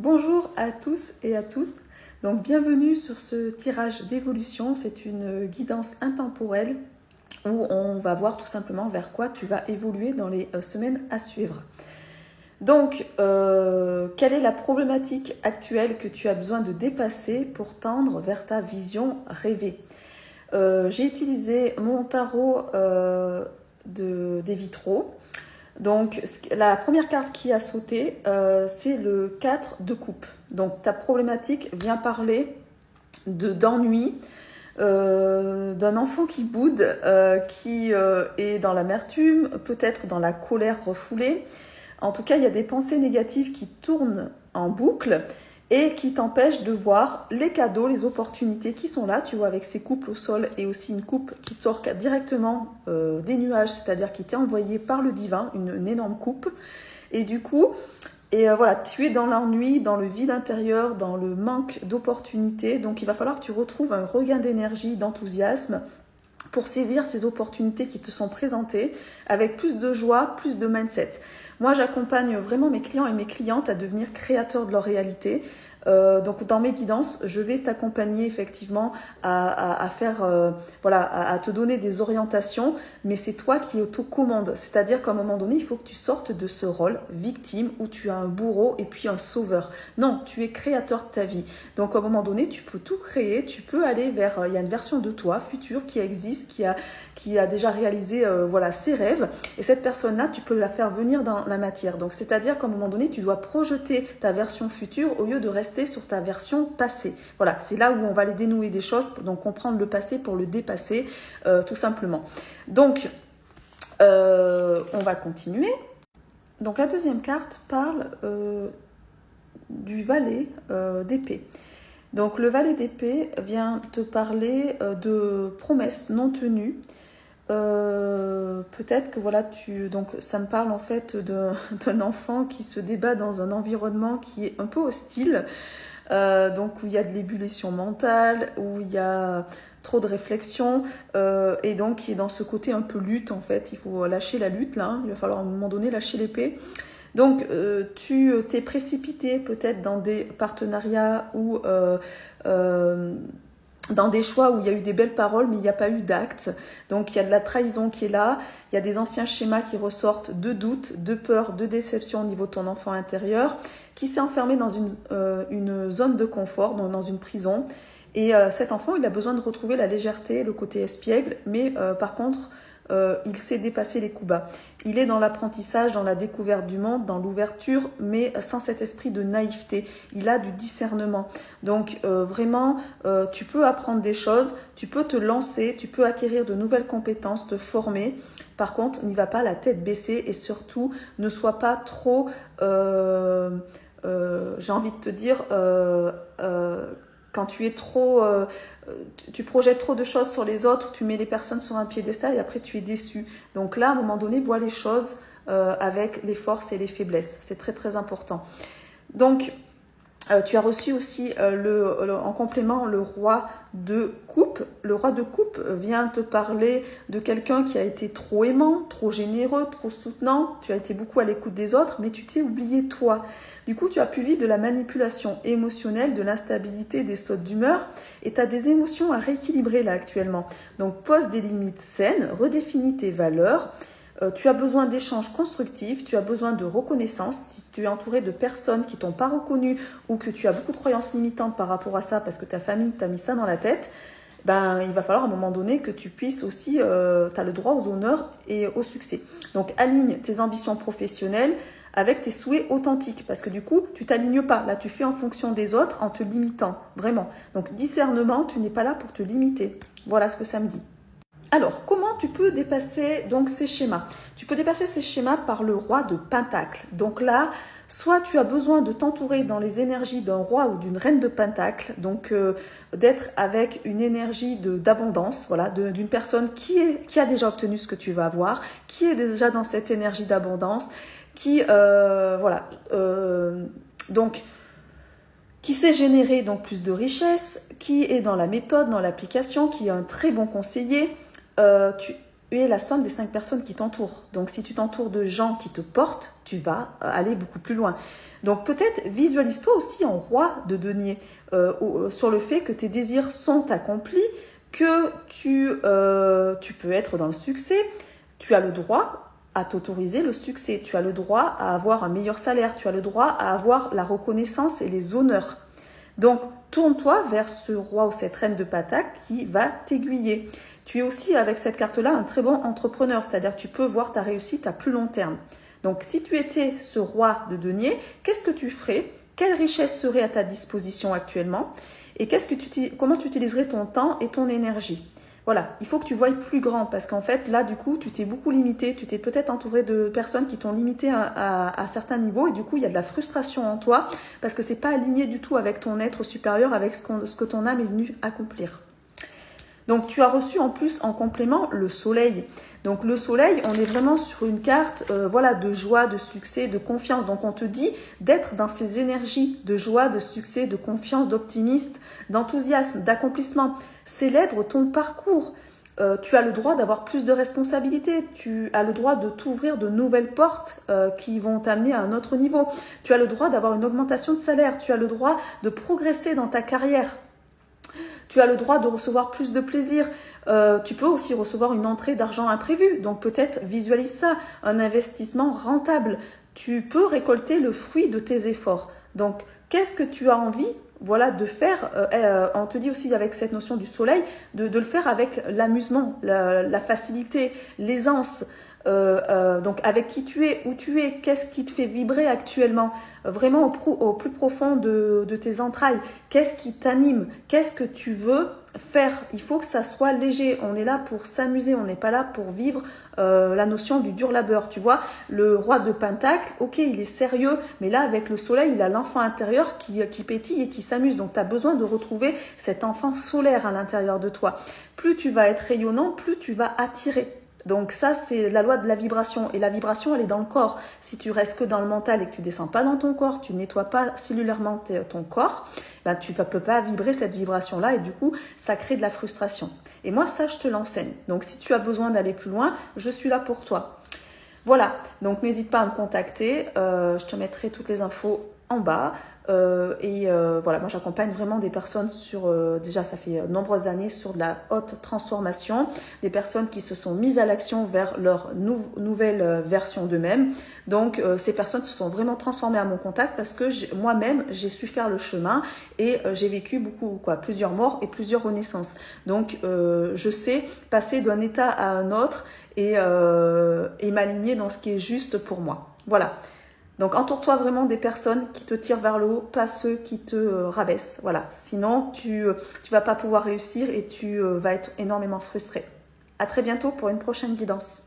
Bonjour à tous et à toutes. Donc bienvenue sur ce tirage d'évolution. C'est une guidance intemporelle où on va voir tout simplement vers quoi tu vas évoluer dans les semaines à suivre. Donc, quelle est la problématique actuelle que tu as besoin de dépasser pour tendre vers ta vision rêvée? J'ai utilisé mon tarot des vitraux. Donc, la première carte qui a sauté, c'est le 4 de coupe. Donc, ta problématique vient parler d'ennui, d'un enfant qui boude, qui est dans l'amertume, peut-être dans la colère refoulée. En tout cas, il y a des pensées négatives qui tournent en boucle et qui t'empêchent de voir les cadeaux, les opportunités qui sont là. Tu vois, avec ces coupes au sol et aussi une coupe qui sort directement des nuages, c'est-à-dire qui t'est envoyée par le divin, une énorme coupe. Et du coup, voilà, tu es dans l'ennui, dans le vide intérieur, dans le manque d'opportunités. Donc, il va falloir que tu retrouves un regain d'énergie, d'enthousiasme pour saisir ces opportunités qui te sont présentées avec plus de joie, plus de mindset. Moi, j'accompagne vraiment mes clients et mes clientes à devenir créateurs de leur réalité. Donc, dans mes guidances, je vais t'accompagner effectivement à faire, voilà, à te donner des orientations, mais c'est toi qui autocommande. C'est-à-dire qu'à un moment donné, il faut que tu sortes de ce rôle victime où tu as un bourreau et puis un sauveur. Non, tu es créateur de ta vie. Donc, à un moment donné, tu peux tout créer, tu peux aller vers, il y a une version de toi future qui existe, qui a déjà réalisé voilà, ses rêves. Et cette personne-là, tu peux la faire venir dans la matière. Donc, c'est-à-dire qu'à un moment donné, tu dois projeter ta version future au lieu de rester sur ta version passée. Voilà, c'est là où on va aller dénouer des choses, donc comprendre le passé pour le dépasser, tout simplement. Donc, on va continuer. Donc, la deuxième carte parle du valet d'épée. Donc, le valet d'épée vient te parler de promesses non tenues. Peut-être que voilà, donc ça me parle en fait d'un enfant qui se débat dans un environnement qui est un peu hostile, donc où il y a de l'ébullition mentale, où il y a trop de réflexion, et donc qui est dans ce côté un peu lutte en fait. Il faut lâcher la lutte là, hein. Il va falloir à un moment donné lâcher l'épée. Donc tu t'es précipité peut-être dans des partenariats ou dans des choix où il y a eu des belles paroles, mais il n'y a pas eu d'actes. Donc, il y a de la trahison qui est là. Il y a des anciens schémas qui ressortent de doute, de peur, de déception au niveau de ton enfant intérieur, qui s'est enfermé dans une zone de confort, donc dans une prison. Et cet enfant, il a besoin de retrouver la légèreté, le côté espiègle, mais par contre, il sait dépasser les coups bas. Il est dans l'apprentissage, dans la découverte du monde, dans l'ouverture, mais sans cet esprit de naïveté. Il a du discernement. Donc vraiment, tu peux apprendre des choses, tu peux te lancer, tu peux acquérir de nouvelles compétences, te former. Par contre, n'y va pas la tête baissée et surtout, ne sois pas trop, j'ai envie de te dire, quand tu es trop, tu projettes trop de choses sur les autres, tu mets les personnes sur un piédestal et après tu es déçu. Donc là, à un moment donné, vois les choses avec les forces et les faiblesses. C'est très très important. Donc, tu as reçu aussi en complément le roi de coupe. Le roi de coupe vient te parler de quelqu'un qui a été trop aimant, trop généreux, trop soutenant. Tu as été beaucoup à l'écoute des autres, mais tu t'es oublié toi. Du coup, tu as pu vivre de la manipulation émotionnelle, de l'instabilité, des sautes d'humeur. Et tu as des émotions à rééquilibrer là actuellement. Donc, pose des limites saines, redéfinis tes valeurs. Tu as besoin d'échanges constructifs, tu as besoin de reconnaissance. Si tu es entouré de personnes qui t'ont pas reconnu ou que tu as beaucoup de croyances limitantes par rapport à ça parce que ta famille t'a mis ça dans la tête, ben, il va falloir à un moment donné que tu puisses aussi, tu as le droit aux honneurs et au succès. Donc, aligne tes ambitions professionnelles avec tes souhaits authentiques parce que du coup, tu t'alignes pas. Là, tu fais en fonction des autres en te limitant, vraiment. Donc, discernement, tu n'es pas là pour te limiter. Voilà ce que ça me dit. Alors, comment tu peux dépasser donc ces schémas? Tu peux dépasser ces schémas par le roi de Pentacle. Donc là, soit tu as besoin de t'entourer dans les énergies d'un roi ou d'une reine de Pentacle, donc d'être avec une énergie d'abondance, voilà, d'une personne qui a déjà obtenu ce que tu vas avoir, qui est déjà dans cette énergie d'abondance, qui, voilà, donc qui sait générer donc plus de richesse, qui est dans la méthode, dans l'application, qui est un très bon conseiller. est la somme des 5 personnes qui t'entourent. Donc, si tu t'entoures de gens qui te portent, tu vas aller beaucoup plus loin. Donc, peut-être visualise-toi aussi en roi de denier sur le fait que tes désirs sont accomplis, que tu peux être dans le succès. Tu as le droit à t'autoriser le succès. Tu as le droit à avoir un meilleur salaire. Tu as le droit à avoir la reconnaissance et les honneurs. Donc, tourne-toi vers ce roi ou cette reine de Pentacle qui va t'aiguiller. Tu es aussi, avec cette carte-là, un très bon entrepreneur, c'est-à-dire que tu peux voir ta réussite à plus long terme. Donc, si tu étais ce roi de denier, qu'est-ce que tu ferais? Quelle richesse serait à ta disposition actuellement? Et comment tu utiliserais ton temps et ton énergie? Voilà, il faut que tu voies plus grand parce qu'en fait, là, du coup, tu t'es beaucoup limité. Tu t'es peut-être entouré de personnes qui t'ont limité à certains niveaux et du coup, il y a de la frustration en toi parce que c'est pas aligné du tout avec ton être supérieur, avec ce que ton âme est venue accomplir. Donc, tu as reçu en plus, en complément, le soleil. Donc, le soleil, on est vraiment sur une carte voilà, de joie, de succès, de confiance. Donc, on te dit d'être dans ces énergies de joie, de succès, de confiance, d'optimisme, d'enthousiasme, d'accomplissement. Célèbre ton parcours. Tu as le droit d'avoir plus de responsabilités. Tu as le droit de t'ouvrir de nouvelles portes qui vont t'amener à un autre niveau. Tu as le droit d'avoir une augmentation de salaire. Tu as le droit de progresser dans ta carrière. Tu as le droit de recevoir plus de plaisir. Tu peux aussi recevoir une entrée d'argent imprévue. Donc peut-être visualise ça, un investissement rentable. Tu peux récolter le fruit de tes efforts. Donc qu'est-ce que tu as envie voilà, de faire, on te dit aussi avec cette notion du soleil, de le faire avec l'amusement, la facilité, l'aisance. Donc avec qui tu es, où tu es, qu'est-ce qui te fait vibrer actuellement, vraiment au plus profond de tes entrailles, qu'est-ce qui t'anime, qu'est-ce que tu veux faire. Il faut que ça soit léger, on est là pour s'amuser, on n'est pas là pour vivre la notion du dur labeur, tu vois. Le roi de Pentacle, ok, il est sérieux, mais là avec le soleil, il a l'enfant intérieur qui pétille et qui s'amuse, donc tu as besoin de retrouver cet enfant solaire à l'intérieur de toi. Plus tu vas être rayonnant, plus tu vas attirer. Donc ça, c'est la loi de la vibration. Et la vibration, elle est dans le corps. Si tu restes que dans le mental et que tu descends pas dans ton corps, tu nettoies pas cellulairement ton corps, ben tu ne peux pas vibrer cette vibration-là et du coup, ça crée de la frustration. Et moi, ça, je te l'enseigne. Donc si tu as besoin d'aller plus loin, je suis là pour toi. Voilà, donc n'hésite pas à me contacter. Je te mettrai toutes les infos en bas. Voilà, moi j'accompagne vraiment des personnes sur, déjà ça fait de nombreuses années, sur de la haute transformation, des personnes qui se sont mises à l'action vers leur nouvelle version d'eux-mêmes. Donc ces personnes se sont vraiment transformées à mon contact parce que moi-même j'ai su faire le chemin et j'ai vécu plusieurs morts et plusieurs renaissances. Donc je sais passer d'un état à un autre et m'aligner dans ce qui est juste pour moi. Voilà. Donc, entoure-toi vraiment des personnes qui te tirent vers le haut, pas ceux qui te rabaissent. Voilà. Sinon, tu vas pas pouvoir réussir et tu vas être énormément frustré. À très bientôt pour une prochaine guidance.